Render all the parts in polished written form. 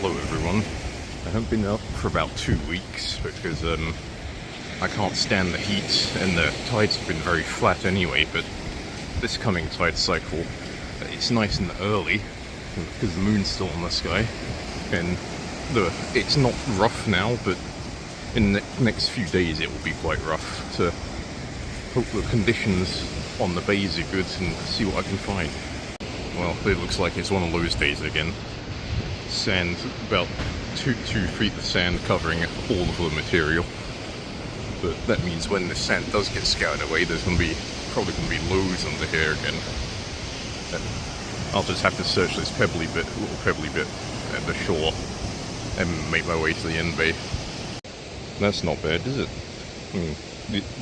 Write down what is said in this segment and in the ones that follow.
Hello everyone. I haven't been out for about 2 weeks because I can't stand the heat and the tides have been very flat anyway, but this coming tide cycle, it's nice and early because the moon's still in the sky and it's not rough now, but in the next few days it will be quite rough. So hope the conditions on the bays are good and see what I can find. Well, it looks like it's one of those days again. Sand, about 2 feet of sand covering all of the material. But that means when the sand does get scoured away, there's probably going to be loads under here again. And I'll just have to search this little pebbly bit at the shore and make my way to the end bay. That's not bad, is it? I mean,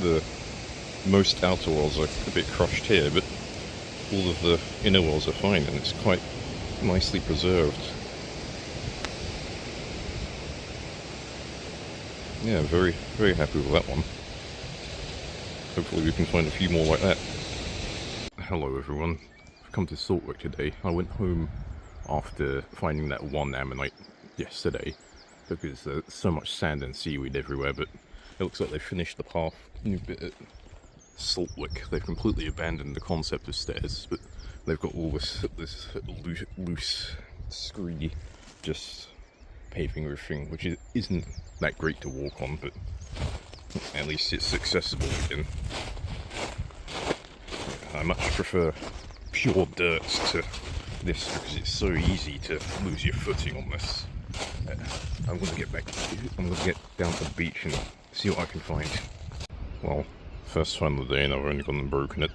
the most outer walls are a bit crushed here, but all of the inner walls are fine and it's quite nicely preserved. Yeah, very, very happy with that one. Hopefully we can find a few more like that. Hello everyone. I've come to Saltwick today. I went home after finding that one ammonite yesterday because there's so much sand and seaweed everywhere, but it looks like they finished the path new bit at Saltwick. They've completely abandoned the concept of stairs, but they've got all this loose scree just paving everything, which isn't that great to walk on, but at least it's accessible again. I much prefer pure dirt to this because it's so easy to lose your footing on this. I'm gonna get down to the beach and see what I can find. Well, first time of the day and I've only gone and broken it.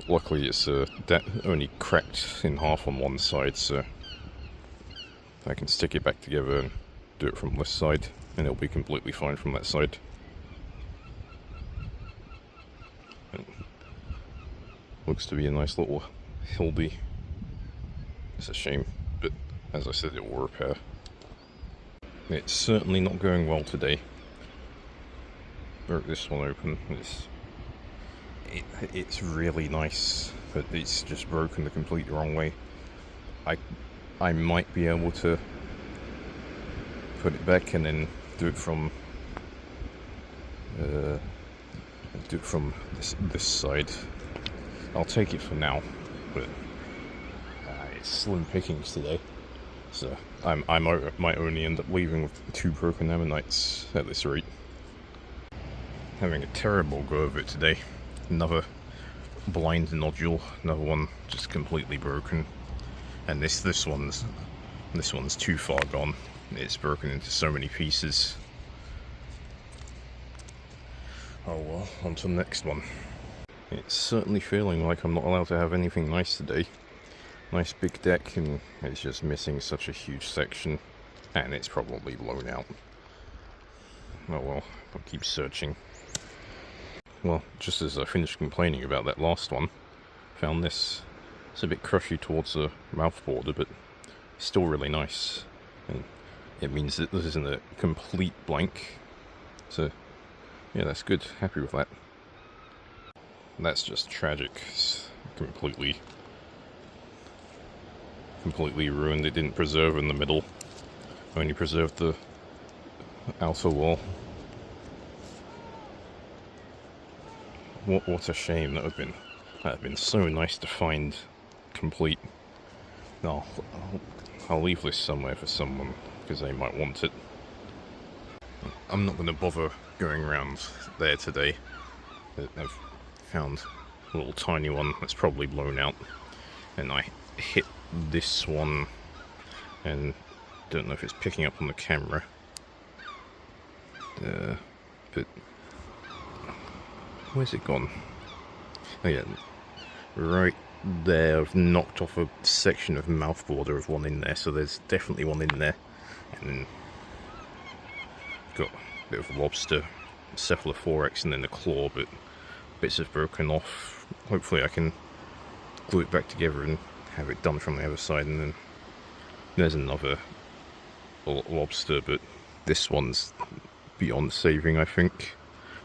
Luckily it's only cracked in half on one side, so I can stick it back together and do it from this side and it'll be completely fine from that side. And looks to be a nice little hildy. It's a shame, but as I said, it will repair. It's certainly not going well today. Broke this one open. It's really nice, but it's just broken the complete wrong way. I might be able to put it back and then do it from this side. I'll take it for now, but it's slim pickings today, so I might only end up leaving with 2 broken ammonites at this rate. Having a terrible go of it today. Another blind nodule, another one just completely broken, and this one's too far gone. It's broken into so many pieces. Oh well, on to the next one. It's certainly feeling like I'm not allowed to have anything nice today. Nice big deck, and it's just missing such a huge section, and it's probably blown out. Oh well, I'll keep searching. Well, just as I finished complaining about that last one, found this. It's a bit crushy towards the mouth border, but still really nice. And it means that this isn't a complete blank. So, yeah, that's good. Happy with that. That's just tragic. It's completely ruined. It didn't preserve in the middle. Only preserved the outer wall. What a shame. That would have been so nice to find complete. No, I'll leave this somewhere for someone because they might want it. I'm not going to bother going around there today. I've found a little tiny one that's probably blown out, and I hit this one and don't know if it's picking up on the camera, but where's it gone? Oh yeah, right there. I've knocked off a section of mouth border of one in there, so there's definitely one in there. And then got a bit of lobster, cephalothorax, and then the claw, but bits have broken off. Hopefully I can glue it back together and have it done from the other side. And then there's another lobster, but this one's beyond saving, I think.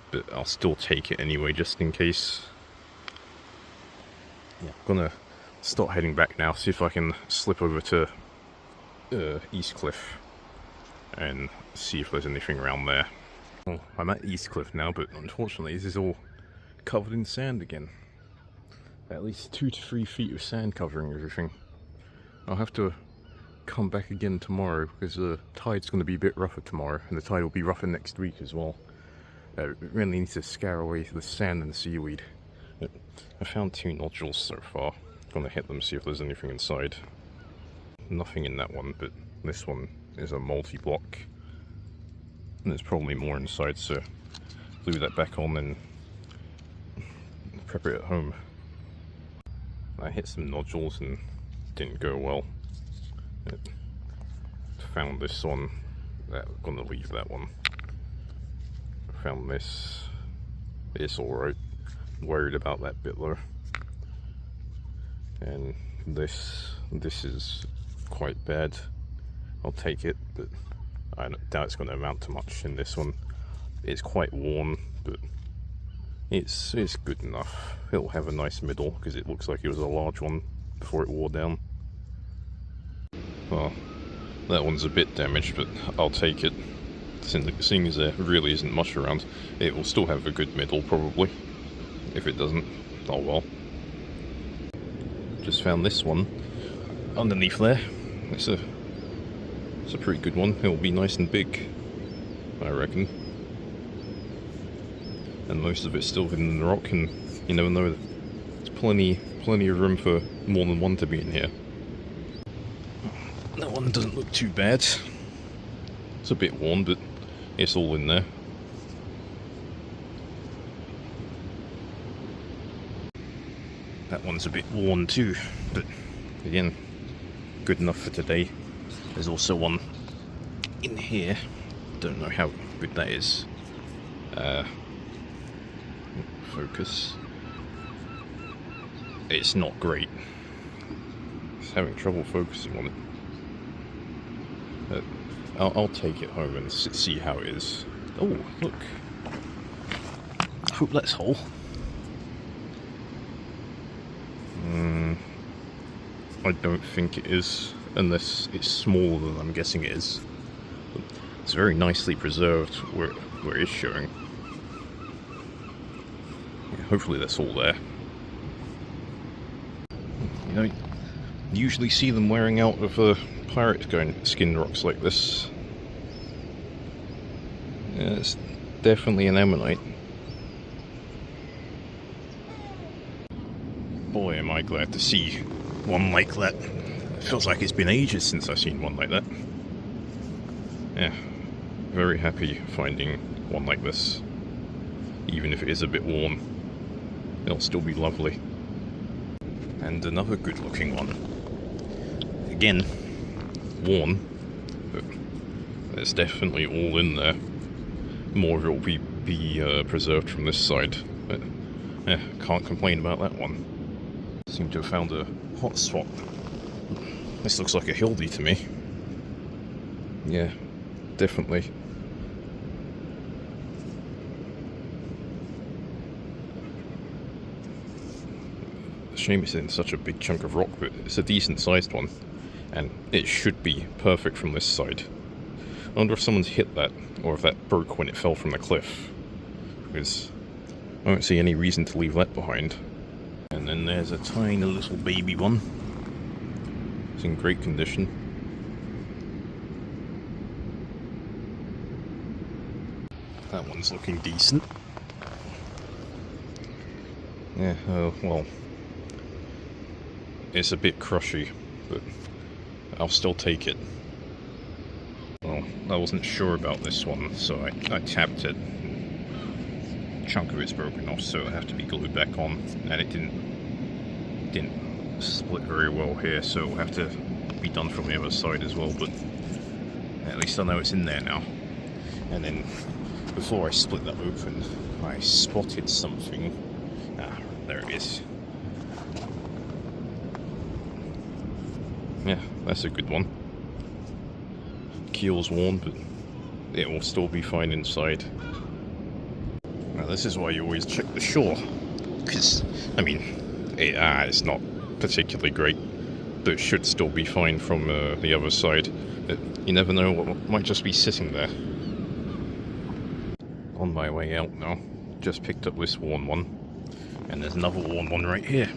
But I'll still take it anyway, just in case. Yeah, I'm gonna start heading back now, see if I can slip over to East Cliff and see if there's anything around there. Well, I'm at East Cliff now, but unfortunately this is all covered in sand again. At least 2 to 3 feet of sand covering everything. I'll have to come back again tomorrow because the tide's going to be a bit rougher tomorrow, and the tide will be rougher next week as well. Really need to scare away the sand and the seaweed. I found 2 nodules so far. Gonna hit them, see if there's anything inside. Nothing in that one, but this one is a multi-block. And there's probably more inside, so glue that back on and prep it at home. I hit some nodules and didn't go well. Found this one. I'm gonna leave that one. Found this. It's alright. Worried about that bit though. And this is quite bad. I'll take it, but I doubt it's going to amount to much in this one. It's quite worn, but it's good enough. It'll have a nice middle because it looks like it was a large one before it wore down. Well, that one's a bit damaged, but I'll take it. Seeing as there really isn't much around, it will still have a good middle probably. If it doesn't, oh well. Just found this one underneath there. It's a pretty good one. It'll be nice and big, I reckon. And most of it's still hidden in the rock, and you never know. There's plenty of room for more than one to be in here. That one doesn't look too bad. It's a bit worn, but it's all in there. That one's a bit worn too, but again, good enough for today. There's also one in here. Don't know how good that is. Focus. It's not great. It's having trouble focusing on it. I'll take it home and see how it is. Oh, look. I hope that's whole. I don't think it is, unless it's smaller than I'm guessing it is. It's very nicely preserved where it is showing. Yeah, hopefully that's all there. You don't usually see them wearing out with pirates going skin rocks like this. Yeah, it's definitely an ammonite. Boy, am I glad to see one like that. It feels like it's been ages since I've seen one like that. Yeah, very happy finding one like this. Even if it is a bit worn, it'll still be lovely. And another good looking one. Again, worn, but there's definitely all in there. More of it will be preserved from this side, but yeah, can't complain about that one. Seem to have found a hot spot. This looks like a hildy to me. Yeah, definitely. Shame it's in such a big chunk of rock, but it's a decent sized one, and it should be perfect from this side. I wonder if someone's hit that, or if that broke when it fell from the cliff, because I don't see any reason to leave that behind. And then there's a tiny little baby one. It's in great condition. That one's looking decent. Yeah, well, it's a bit crushy, but I'll still take it. Well, I wasn't sure about this one, so I tapped it. A chunk of it's broken off, so it'll have to be glued back on, and it didn't split very well here, so it'll have to be done from the other side as well, but at least I know it's in there now. And then before I split that open, I spotted something. Ah, there it is. Yeah, that's a good one. Keel's worn, but it will still be fine inside. Now this is why you always check the shore, because, I mean, it's not particularly great, but should still be fine from the other side. You never know what might just be sitting there. On my way out now, just picked up this worn one, and there's another worn one right here.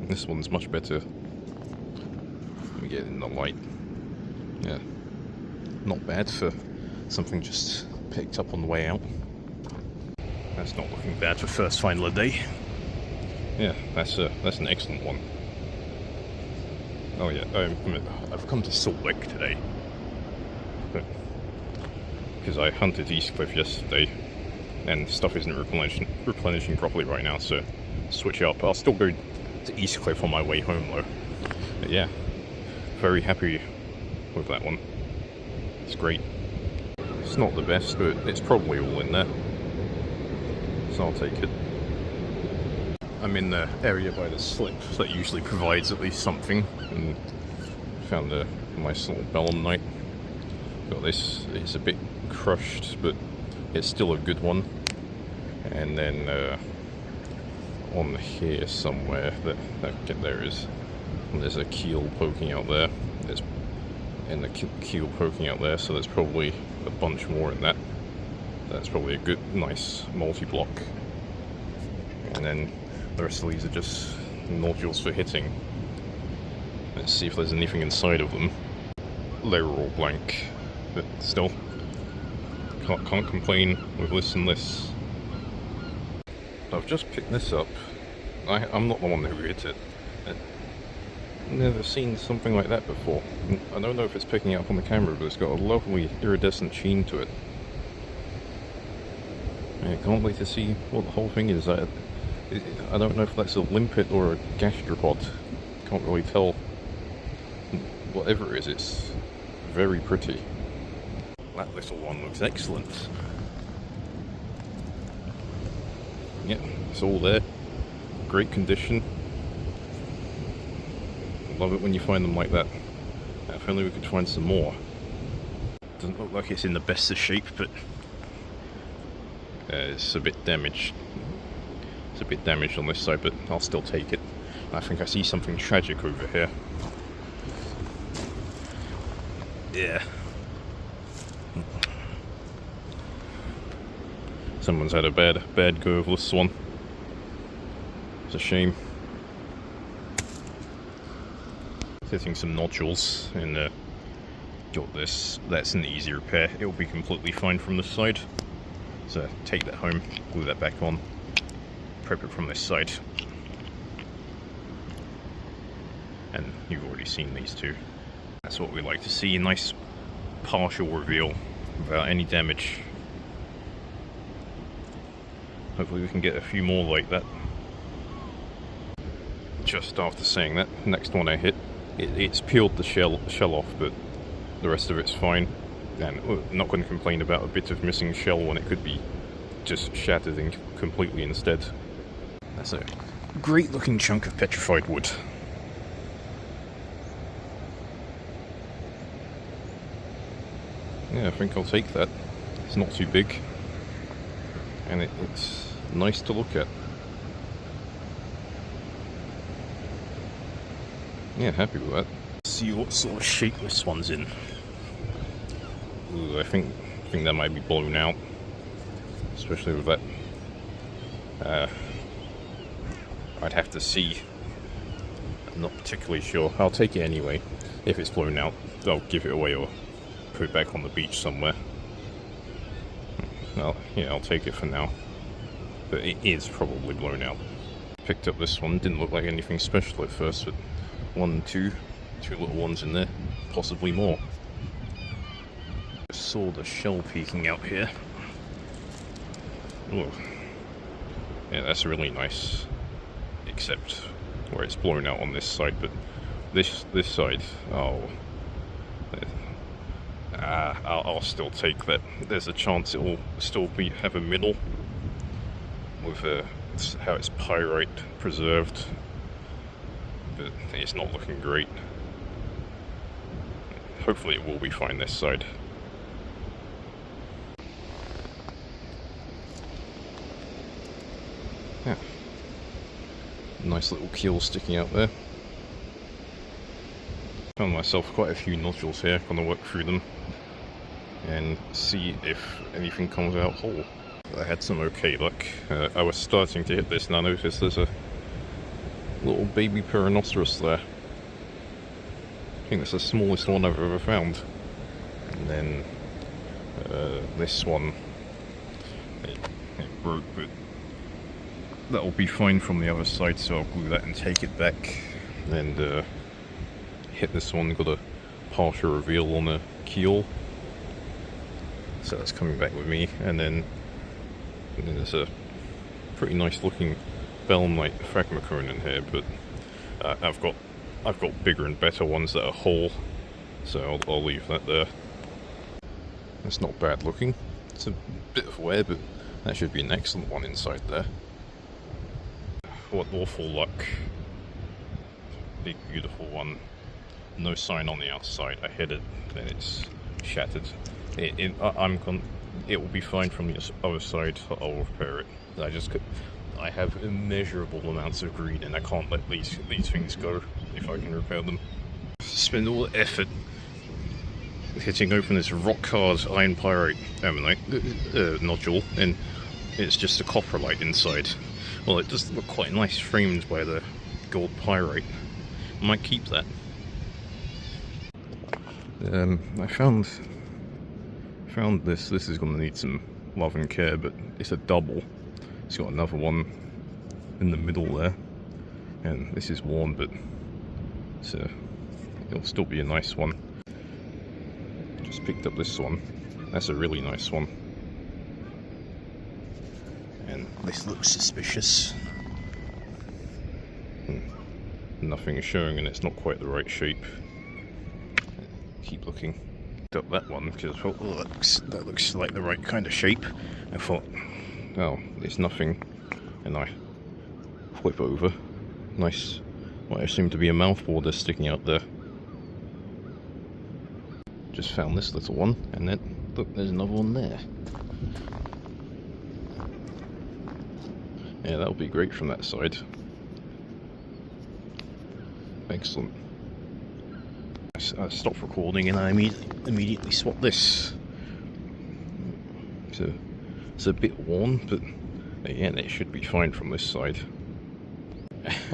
This one's much better. Let me get it in the light. Yeah, not bad for something just picked up on the way out. That's not looking bad for first final of the day. Yeah, that's an excellent one. Oh yeah, I've come to Saltwick today, because I hunted Eastcliff yesterday, and stuff isn't replenishing properly right now, so switch up. I'll still go to Eastcliff on my way home though. But yeah, very happy with that one. It's great. It's not the best, but it's probably all in there, so I'll take it. I'm in the area by the slip that usually provides at least something, and found a nice little ammonite. Got this. It's a bit crushed, but it's still a good one. And then on here somewhere, there's a keel poking out there. And the keel poking out there, so there's probably a bunch more in that. That's probably a good, nice multi-block. And then the rest of these are just nodules for hitting. Let's see if there's anything inside of them. They're all blank, but still, can't complain with this and this. I've just picked this up. I'm not the one who hit it. I've never seen something like that before. I don't know if it's picking it up on the camera, but it's got a lovely iridescent sheen to it. I can't wait to see what the whole thing is. I don't know if that's a limpet or a gastropod. Can't really tell. Whatever it is, it's very pretty. That little one looks excellent. Yep, it's all there. Great condition. Love it when you find them like that. If only we could find some more. Doesn't look like it's in the best of shape, but it's a bit damaged. It's a bit damaged on this side, but I'll still take it. I think I see something tragic over here. Yeah. Someone's had a bad go of this one. It's a shame. Hitting some nodules, and got this. That's an easy repair. It'll be completely fine from this side. So take that home, glue that back on, prep it from this side. And you've already seen these two. That's what we like to see, a nice partial reveal without any damage. Hopefully we can get a few more like that. Just after saying that, next one I hit, it's peeled the shell off, but the rest of it's fine. And I'm not going to complain about a bit of missing shell when it could be just shattered completely instead. That's a great looking chunk of petrified wood. Yeah, I think I'll take that. It's not too big, and it's nice to look at. Yeah, happy with that. See what sort of shape this one's in. Ooh, I think that might be blown out, especially with that. I'd have to see. I'm not particularly sure. I'll take it anyway. If it's blown out, I'll give it away or put it back on the beach somewhere. Well, yeah, I'll take it for now. But it is probably blown out. Picked up this one. Didn't look like anything special at first, but two little ones in there, possibly more. Saw the shell peeking out here. Ooh. Yeah, that's really nice, except where it's blown out on this side. But this side, oh, I'll still take that. There's a chance it will still have a middle with how it's pyrite preserved, but it's not looking great. Hopefully it will be fine this side. Yeah. Nice little keel sticking out there. Found myself quite a few nodules here. Gonna work through them and see if anything comes out whole. I had some okay luck. I was starting to hit this and I noticed there's a little baby Perinoceras there. I think that's the smallest one I've ever found. And then this one, it broke, but that'll be fine from the other side, so I'll glue that and take it back. And hit this one, got a partial reveal on a keel. So that's coming back with me, and then there's a pretty nice looking belemnite phragmocone in here, but I've got bigger and better ones that are whole, so I'll leave that there. That's not bad looking. It's a bit of wear, but that should be an excellent one inside there. What awful luck. Big beautiful one. No sign on the outside. I hit it and it's shattered. It will be fine from the other side. I'll repair it. I have immeasurable amounts of greed and I can't let these things go if I can repair them. Spend all the effort hitting open this rock hard iron pyrite ammonite nodule, and it's just a coprolite inside. Well, it does look quite nice framed by the gold pyrite. I might keep that. I found this. This is going to need some love and care, but it's a double. It's got another one in the middle there, and this is worn, but it'll still be a nice one. Just picked up this one. That's a really nice one. And this looks suspicious. Nothing is showing, and it's not quite the right shape. Keep looking. Picked up that one because I thought, oh, that looks like the right kind of shape. I thought, oh, there's nothing, and I flip over. Nice, what I assume to be a mouth border sticking out there. Just found this little one, and then look, there's another one there. Yeah, that'll be great from that side. Excellent. I stopped recording and I immediately swapped this. So it's a bit worn, but again, it should be fine from this side.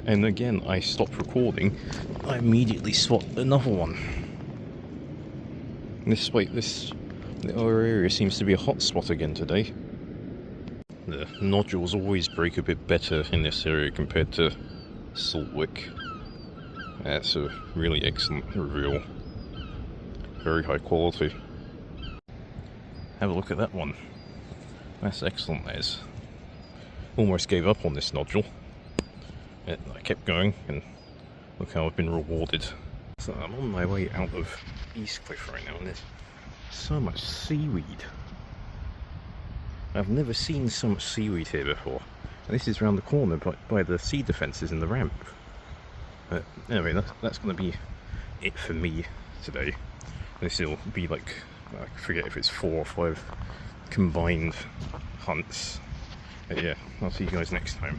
And again, I stopped recording. I immediately swapped another one. The other area seems to be a hot spot again today. The nodules always break a bit better in this area compared to Saltwick. That's a really excellent reveal. Very high quality. Have a look at that one. That's excellent, that is. Almost gave up on this nodule. I kept going, and look how I've been rewarded. So I'm on my way out of East Cliff right now, and there's so much seaweed. I've never seen so much seaweed here before. And this is around the corner by the sea defences in the ramp. But anyway, that's going to be it for me today. This will be like, I forget if it's 4 or 5 combined hunts. But yeah, I'll see you guys next time.